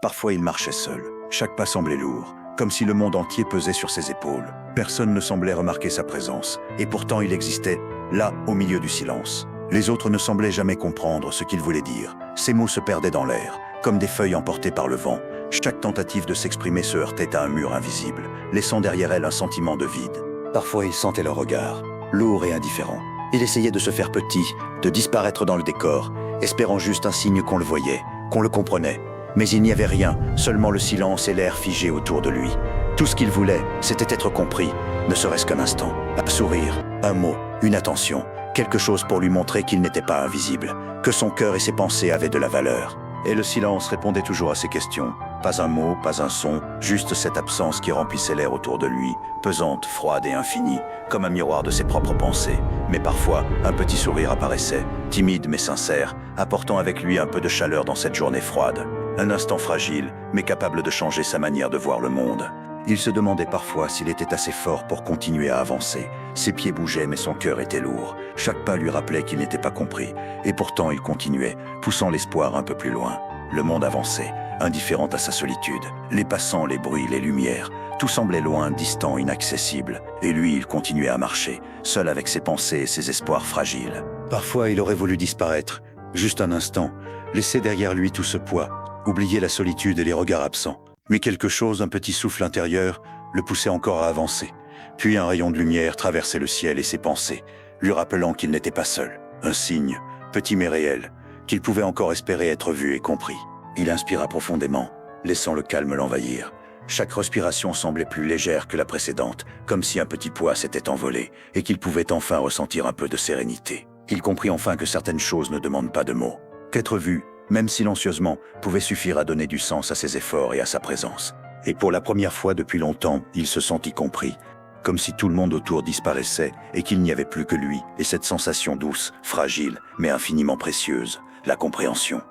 Parfois il marchait seul. Chaque pas semblait lourd, comme si le monde entier pesait sur ses épaules. Personne ne semblait remarquer sa présence, et pourtant il existait, là, au milieu du silence. Les autres ne semblaient jamais comprendre ce qu'il voulait dire. Ses mots se perdaient dans l'air, comme des feuilles emportées par le vent. Chaque tentative de s'exprimer se heurtait à un mur invisible, laissant derrière elle un sentiment de vide. Parfois il sentait leur regard, lourd et indifférent. Il essayait de se faire petit, de disparaître dans le décor, espérant juste un signe qu'on le voyait, qu'on le comprenait. Mais il n'y avait rien, seulement le silence et l'air figé autour de lui. Tout ce qu'il voulait, c'était être compris, ne serait-ce qu'un instant. Un sourire, un mot, une attention, quelque chose pour lui montrer qu'il n'était pas invisible, que son cœur et ses pensées avaient de la valeur. Et le silence répondait toujours à ses questions. Pas un mot, pas un son, juste cette absence qui remplissait l'air autour de lui, pesante, froide et infinie, comme un miroir de ses propres pensées. Mais parfois, un petit sourire apparaissait, timide mais sincère, apportant avec lui un peu de chaleur dans cette journée froide. Un instant fragile, mais capable de changer sa manière de voir le monde. Il se demandait parfois s'il était assez fort pour continuer à avancer. Ses pieds bougeaient mais son cœur était lourd. Chaque pas lui rappelait qu'il n'était pas compris. Et pourtant il continuait, poussant l'espoir un peu plus loin. Le monde avançait, indifférent à sa solitude. Les passants, les bruits, les lumières, tout semblait loin, distant, inaccessible. Et lui, il continuait à marcher, seul avec ses pensées et ses espoirs fragiles. Parfois il aurait voulu disparaître, juste un instant, laisser derrière lui tout ce poids, oublier la solitude et les regards absents. Mais quelque chose, un petit souffle intérieur, le poussait encore à avancer. Puis un rayon de lumière traversait le ciel et ses pensées, lui rappelant qu'il n'était pas seul. Un signe, petit mais réel, qu'il pouvait encore espérer être vu et compris. Il inspira profondément, laissant le calme l'envahir. Chaque respiration semblait plus légère que la précédente, comme si un petit poids s'était envolé et qu'il pouvait enfin ressentir un peu de sérénité. Il comprit enfin que certaines choses ne demandent pas de mots. Qu'être vu, même silencieusement, pouvait suffire à donner du sens à ses efforts et à sa présence. Et pour la première fois depuis longtemps, il se sentit compris, comme si tout le monde autour disparaissait et qu'il n'y avait plus que lui, et cette sensation douce, fragile, mais infiniment précieuse, la compréhension.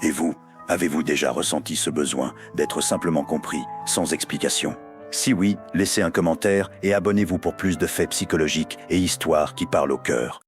Et vous, avez-vous déjà ressenti ce besoin d'être simplement compris, sans explication? Si oui, laissez un commentaire et abonnez-vous pour plus de faits psychologiques et histoires qui parlent au cœur.